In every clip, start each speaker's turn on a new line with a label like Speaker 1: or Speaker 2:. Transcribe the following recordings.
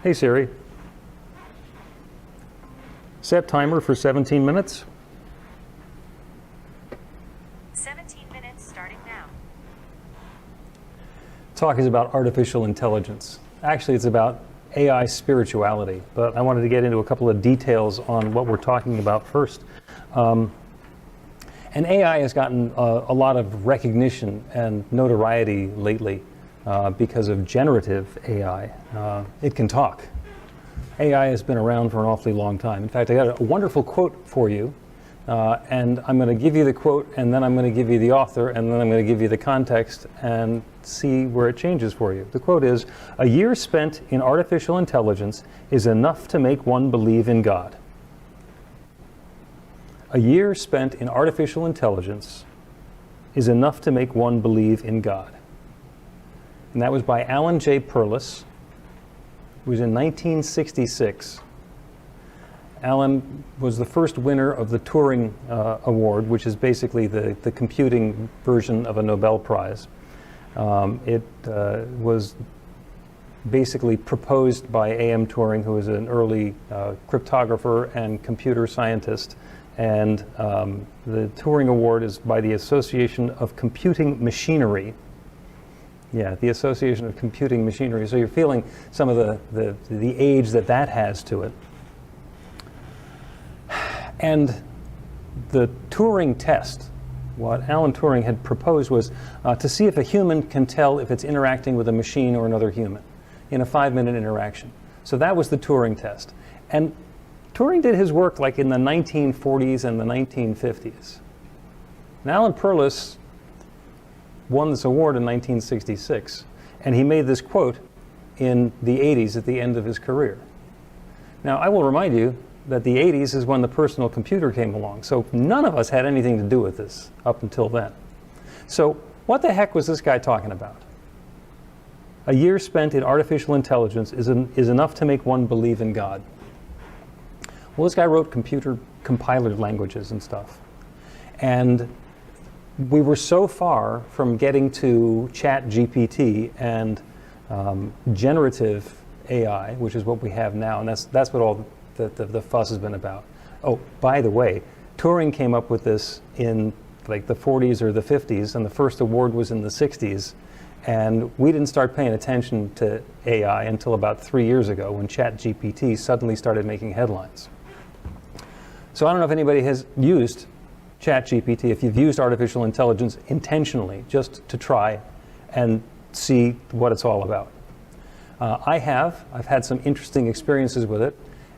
Speaker 1: Hey Siri, set timer for 17 minutes.
Speaker 2: 17 minutes starting now.
Speaker 1: Talk is about artificial intelligence. Actually, it's about AI spirituality, but I wanted to get into a couple of details on what we're talking about first. And AI has gotten a lot of recognition and notoriety lately. Because of generative AI. It can talk. AI has been around for an awfully long time. In fact, I got a wonderful quote for you, and I'm going to give you the quote, and then I'm going to give you the author, and then I'm going to give you the context and see where it changes for you. The quote is, "A year spent in artificial intelligence is enough to make one believe in God." A year spent in artificial intelligence is enough to make one believe in God. And that was by Alan J. Perlis. It was in 1966. Alan was the first winner of the Turing Award, which is basically the computing version of a Nobel Prize. It was basically proposed by A.M. Turing, who was an early cryptographer and computer scientist. And the Turing Award is by the Association of Computing Machinery. Yeah, the Association of Computing Machinery. So you're feeling some of the age that has to it. And the Turing test, what Alan Turing had proposed was to see if a human can tell if it's interacting with a machine or another human in a 5-minute interaction. So that was the Turing test. And Turing did his work like in the 1940s and the 1950s. And Alan Perlis won this award in 1966, and he made this quote in the 80s at the end of his career. Now, I will remind you that the 80s is when the personal computer came along, so none of us had anything to do with this up until then. So what the heck was this guy talking about? A year spent in artificial intelligence is enough to make one believe in God. Well, this guy wrote computer compiler languages and stuff. And we were so far from getting to ChatGPT and generative AI, which is what we have now, and that's what all the fuss has been about. Oh, by the way, Turing came up with this in like the 40s or the 50s, and the first award was in the 60s, and we didn't start paying attention to AI until about 3 years ago when ChatGPT suddenly started making headlines. So I don't know if anybody has used ChatGPT, if you've used artificial intelligence intentionally, just to try and see what it's all about. I've had some interesting experiences with it,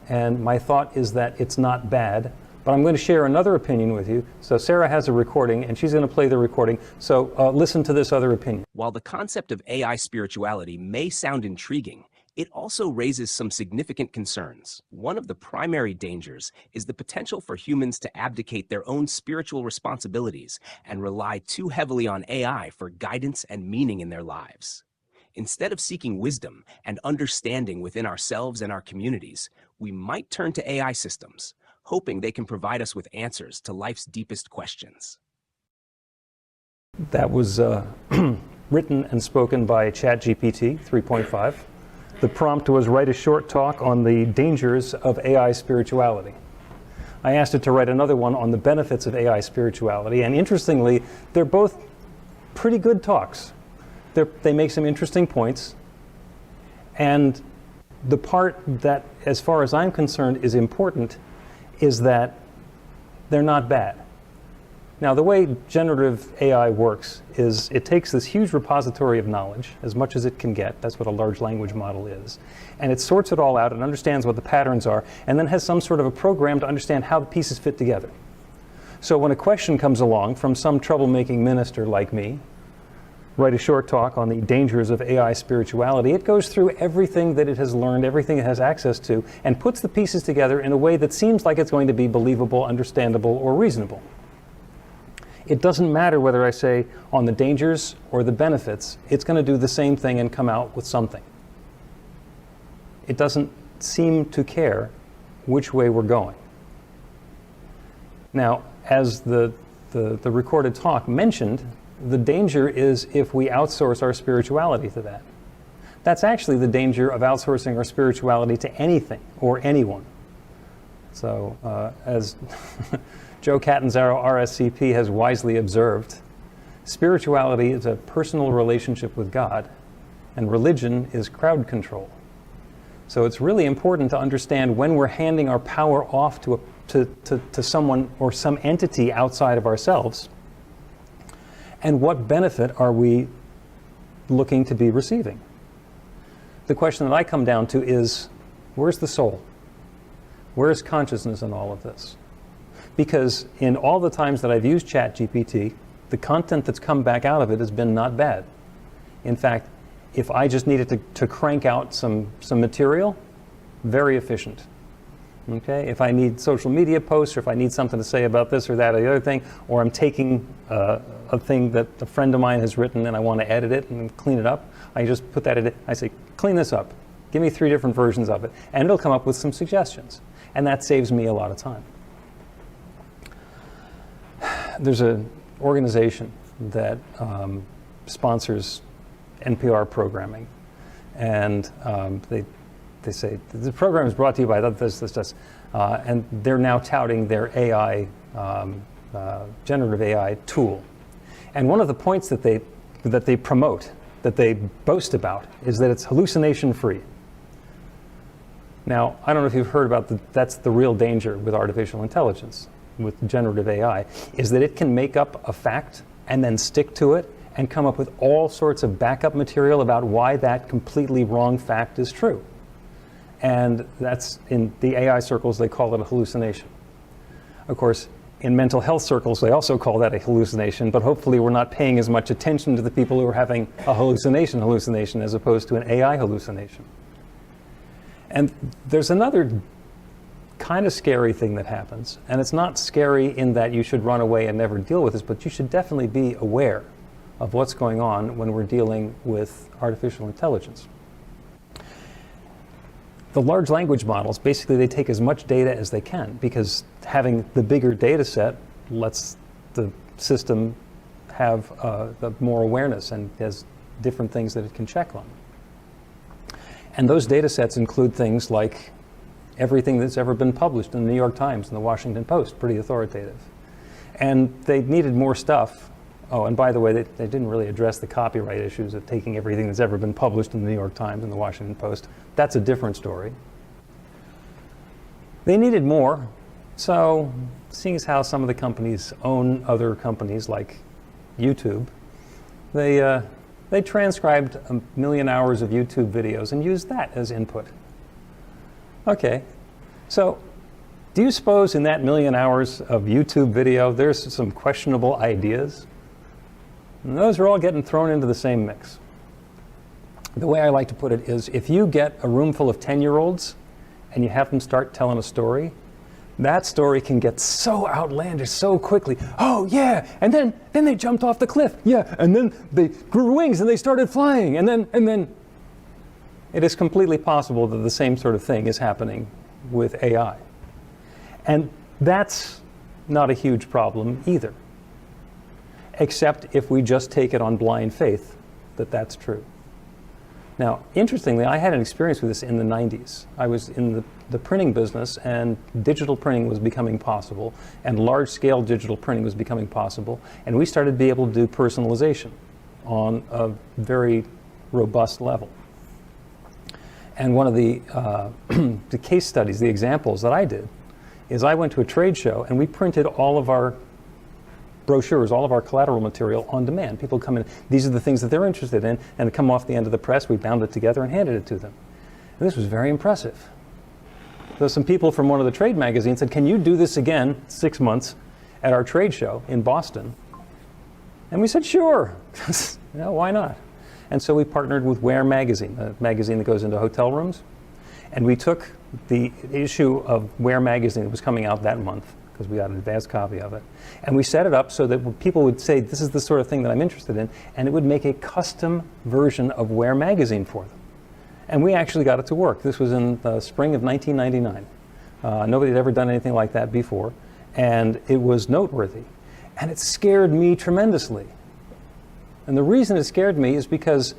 Speaker 1: and my thought is that it's not bad, but I'm going to share another opinion with you. So Sarah has a recording, and she's going to play the recording, so listen to this other opinion.
Speaker 3: While the concept of AI spirituality may sound intriguing, it also raises some significant concerns. One of the primary dangers is the potential for humans to abdicate their own spiritual responsibilities and rely too heavily on AI for guidance and meaning in their lives. Instead of seeking wisdom and understanding within ourselves and our communities, we might turn to AI systems, hoping they can provide us with answers to life's deepest questions.
Speaker 1: That was written and spoken by ChatGPT 3.5. The prompt was write a short talk on the dangers of AI spirituality. I asked it to write another one on the benefits of AI spirituality, and interestingly, they're both pretty good talks. They make some interesting points, and the part that, as far as I'm concerned, is important is that they're not bad. Now, the way generative AI works is it takes this huge repository of knowledge, as much as it can get, that's what a large language model is, and it sorts it all out and understands what the patterns are, and then has some sort of a program to understand how the pieces fit together. So when a question comes along from some troublemaking minister like me, write a short talk on the dangers of AI spirituality, it goes through everything that it has learned, everything it has access to, and puts the pieces together in a way that seems like it's going to be believable, understandable, or reasonable. It doesn't matter whether I say on the dangers or the benefits, it's going to do the same thing and come out with something. It doesn't seem to care which way we're going. Now, as the recorded talk mentioned, the danger is if we outsource our spirituality to that. That's actually the danger of outsourcing our spirituality to anything or anyone. So, as Joe Catanzaro, RSCP, has wisely observed, spirituality is a personal relationship with God, and religion is crowd control. So it's really important to understand when we're handing our power off to someone or some entity outside of ourselves, and what benefit are we looking to be receiving? The question that I come down to is, where's the soul? Where's consciousness in all of this? Because in all the times that I've used ChatGPT, the content that's come back out of it has been not bad. In fact, if I just needed to crank out some material, very efficient. Okay? If I need social media posts, or if I need something to say about this or that or the other thing, or I'm taking a thing that a friend of mine has written and I want to edit it and clean it up, I just put that in it. I say, clean this up. Give me 3 different versions of it. And it'll come up with some suggestions. And that saves me a lot of time. There's an organization that sponsors NPR programming. And they say, the program is brought to you by this. And they're now touting their AI, generative AI tool. And one of the points that they promote, that they boast about, is that it's hallucination-free. Now, I don't know if you've heard about that's the real danger with artificial intelligence, with generative AI, is that it can make up a fact and then stick to it and come up with all sorts of backup material about why that completely wrong fact is true. And that's, in the AI circles, they call it a hallucination. Of course, in mental health circles, they also call that a hallucination, but hopefully we're not paying as much attention to the people who are having a hallucination as opposed to an AI hallucination. And there's another kind of scary thing that happens, and it's not scary in that you should run away and never deal with this, but you should definitely be aware of what's going on when we're dealing with artificial intelligence. The large language models, basically they take as much data as they can, because having the bigger data set lets the system have the more awareness and has different things that it can check on. And those data sets include things like everything that's ever been published in the New York Times and the Washington Post, pretty authoritative. And they needed more stuff. Oh, and by the way, they didn't really address the copyright issues of taking everything that's ever been published in the New York Times and the Washington Post. That's a different story. They needed more, so seeing as how some of the companies own other companies like YouTube, they transcribed 1 million hours of YouTube videos and used that as input. Okay, so do you suppose in that 1 million hours of YouTube video there's some questionable ideas? And those are all getting thrown into the same mix. The way I like to put it is, if you get a room full of 10-year-olds and you have them start telling a story, that story can get so outlandish so quickly. Oh yeah, and then they jumped off the cliff. Yeah, and then they grew wings and they started flying. And then it is completely possible that the same sort of thing is happening with AI. And that's not a huge problem either, except if we just take it on blind faith that that's true. Now, interestingly, I had an experience with this in the 90s. I was in the printing business, and digital printing was becoming possible, and large-scale digital printing was becoming possible, and we started to be able to do personalization on a very robust level. And one of the case studies, the examples that I did, is I went to a trade show, and we printed all of our brochures, all of our collateral material on demand. People come in, these are the things that they're interested in, and they come off the end of the press, we bound it together and handed it to them. And this was very impressive. So some people from one of the trade magazines said, can you do this again 6 months at our trade show in Boston? And we said, sure, why not? And so we partnered with Where magazine, a magazine that goes into hotel rooms. And we took the issue of Where magazine that was coming out that month, because we got an advanced copy of it, and we set it up so that people would say, this is the sort of thing that I'm interested in, and it would make a custom version of Where magazine for them. And we actually got it to work. This was in the spring of 1999. Nobody had ever done anything like that before, and it was noteworthy. And it scared me tremendously. And the reason it scared me is because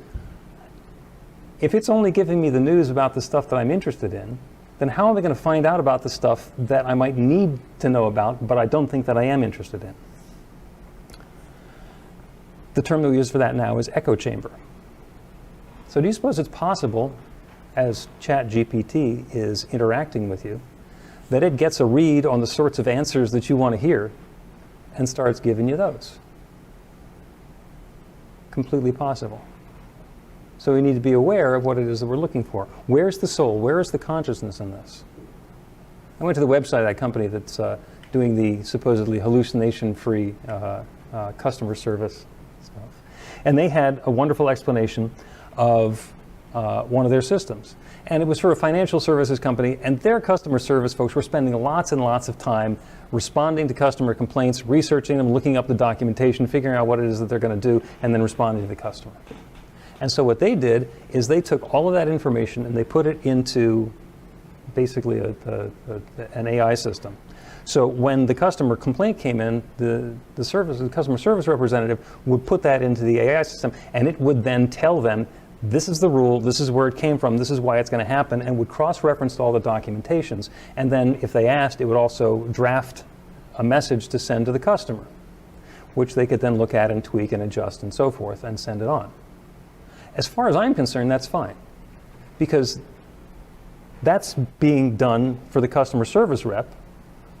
Speaker 1: if it's only giving me the news about the stuff that I'm interested in, then how am I going to find out about the stuff that I might need to know about, but I don't think that I am interested in? The term that we use for that now is echo chamber. So do you suppose it's possible, as ChatGPT is interacting with you, that it gets a read on the sorts of answers that you want to hear and starts giving you those? Completely possible. So we need to be aware of what it is that we're looking for. Where's the soul? Where is the consciousness in this? I went to the website of that company that's doing the supposedly hallucination-free customer service stuff. And they had a wonderful explanation of one of their systems. And it was for a financial services company, and their customer service folks were spending lots and lots of time responding to customer complaints, researching them, looking up the documentation, figuring out what it is that they're going to do, and then responding to the customer. And so what they did is they took all of that information and they put it into basically an AI system. So when the customer complaint came in, the customer service representative would put that into the AI system, and it would then tell them, this is the rule, this is where it came from, this is why it's going to happen, and would cross-reference all the documentations. And then if they asked, it would also draft a message to send to the customer, which they could then look at and tweak and adjust and so forth and send it on. As far as I'm concerned, that's fine, because that's being done for the customer service rep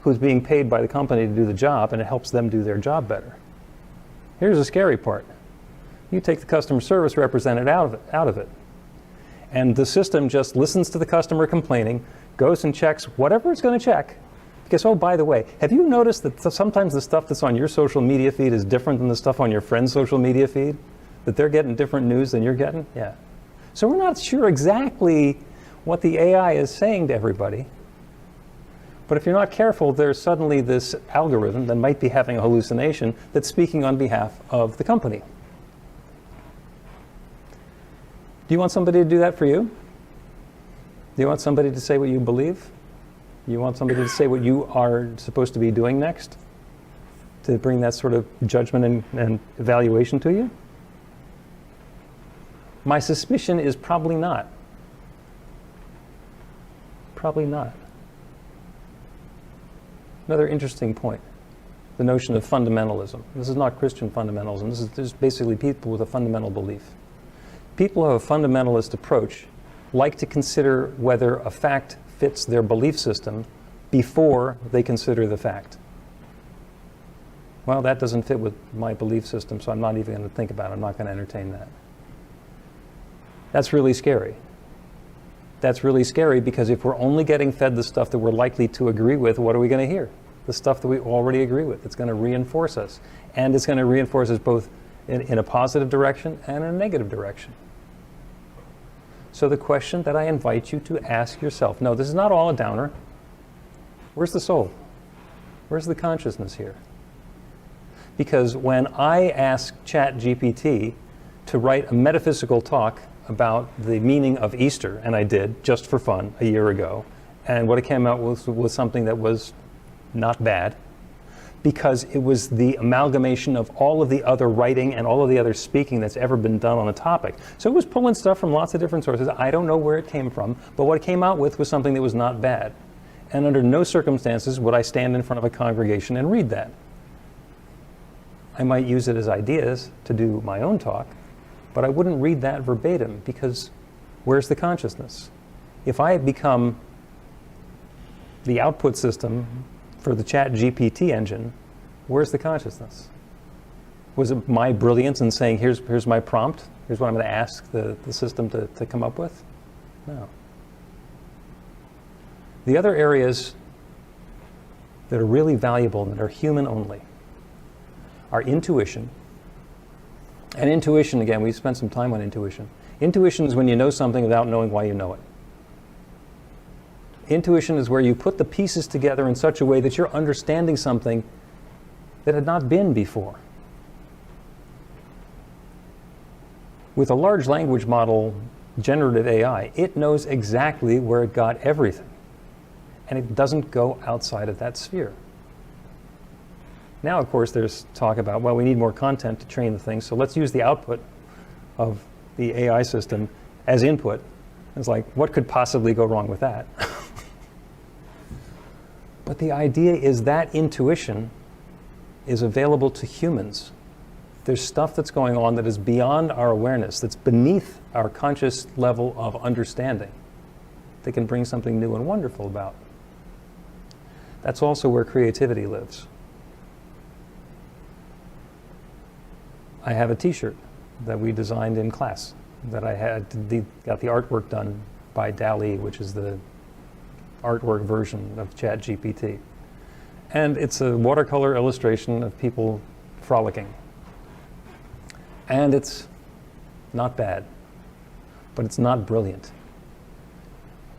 Speaker 1: who's being paid by the company to do the job, and it helps them do their job better. Here's the scary part. You take the customer service representative out of it, and the system just listens to the customer complaining, goes and checks whatever it's going to check. Because, oh, by the way, have you noticed that sometimes the stuff that's on your social media feed is different than the stuff on your friend's social media feed? That they're getting different news than you're getting? Yeah. So we're not sure exactly what the AI is saying to everybody. But if you're not careful, there's suddenly this algorithm that might be having a hallucination that's speaking on behalf of the company. Do you want somebody to do that for you? Do you want somebody to say what you believe? Do you want somebody to say what you are supposed to be doing next? To bring that sort of judgment and evaluation to you? My suspicion is probably not. Probably not. Another interesting point, the notion of fundamentalism. This is not Christian fundamentalism. This is basically people with a fundamental belief. People who have a fundamentalist approach like to consider whether a fact fits their belief system before they consider the fact. Well, that doesn't fit with my belief system, so I'm not even going to think about it. I'm not going to entertain that. That's really scary. That's really scary because if we're only getting fed the stuff that we're likely to agree with, what are we going to hear? The stuff that we already agree with. It's going to reinforce us. And it's going to reinforce us both in a positive direction and in a negative direction. So the question that I invite you to ask yourself, no, this is not all a downer. Where's the soul? Where's the consciousness here? Because when I ask ChatGPT to write a metaphysical talk about the meaning of Easter, and I did, just for fun, a year ago, and what it came out with was something that was not bad, because it was the amalgamation of all of the other writing and all of the other speaking that's ever been done on a topic. So it was pulling stuff from lots of different sources. I don't know where it came from, but what it came out with was something that was not bad. And under no circumstances would I stand in front of a congregation and read that. I might use it as ideas to do my own talk, but I wouldn't read that verbatim, because where's the consciousness? If I had become the output system for the ChatGPT engine, where's the consciousness? Was it my brilliance in saying, here's my prompt, here's what I'm going to ask the system to come up with? No. The other areas that are really valuable and that are human only are intuition And intuition, again, we spent some time on intuition. Intuition is when you know something without knowing why you know it. Intuition is where you put the pieces together in such a way that you're understanding something that had not been before. With a large language model, generative AI, it knows exactly where it got everything. And it doesn't go outside of that sphere. Now, of course, there's talk about, well, we need more content to train the thing, so let's use the output of the AI system as input. It's like, what could possibly go wrong with that? But the idea is that intuition is available to humans. There's stuff that's going on that is beyond our awareness, that's beneath our conscious level of understanding, that can bring something new and wonderful about. That's also where creativity lives. I have a t-shirt that we designed in class that I got the artwork done by DALL-E, which is the artwork version of ChatGPT. And it's a watercolor illustration of people frolicking. And it's not bad, but it's not brilliant.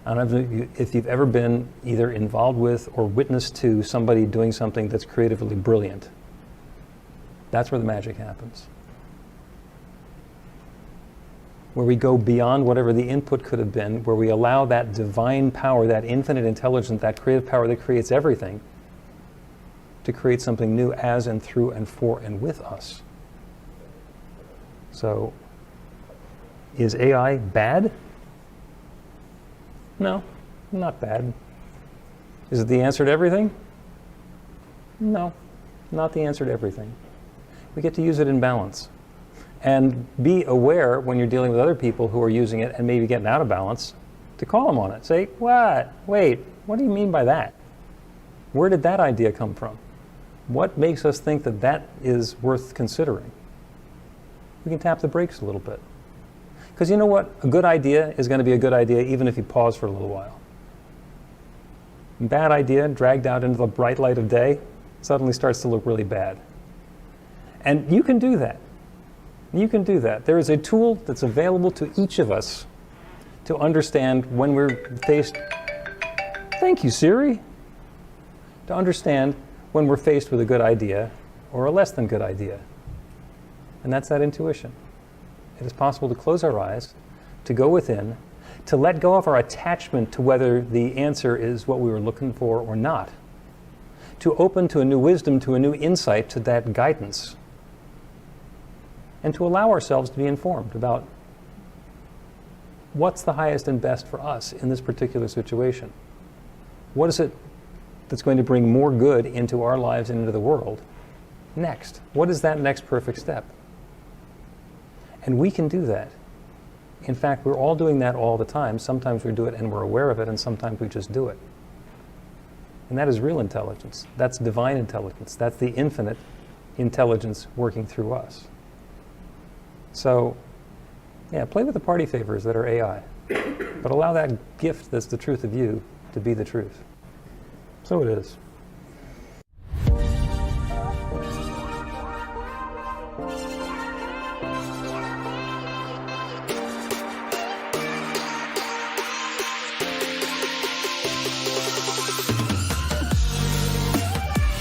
Speaker 1: I don't know if you've ever been either involved with or witnessed to somebody doing something that's creatively brilliant. That's where the magic happens. Where we go beyond whatever the input could have been, where we allow that divine power, that infinite intelligence, that creative power that creates everything, to create something new as and through and for and with us. So, is AI bad? No, not bad. Is it the answer to everything? No, not the answer to everything. We get to use it in balance. And be aware when you're dealing with other people who are using it and maybe getting out of balance, to call them on it. Say, what? Wait, what do you mean by that? Where did that idea come from? What makes us think that that is worth considering? We can tap the brakes a little bit. Because you know what? A good idea is going to be a good idea even if you pause for a little while. A bad idea, dragged out into the bright light of day, suddenly starts to look really bad. And you can do that. You can do that. There is a tool that's available to each of us to understand when we're faced... Thank you, Siri. To understand when we're faced with a good idea or a less than good idea. And that's that intuition. It is possible to close our eyes, to go within, to let go of our attachment to whether the answer is what we were looking for or not, to open to a new wisdom, to a new insight, to that guidance, and to allow ourselves to be informed about what's the highest and best for us in this particular situation. What is it that's going to bring more good into our lives and into the world next? What is that next perfect step? And we can do that. In fact, we're all doing that all the time. Sometimes we do it and we're aware of it, and sometimes we just do it. And that is real intelligence. That's divine intelligence. That's the infinite intelligence working through us. So, yeah, play with the party favors that are AI, but allow that gift that's the truth of you to be the truth. So it is.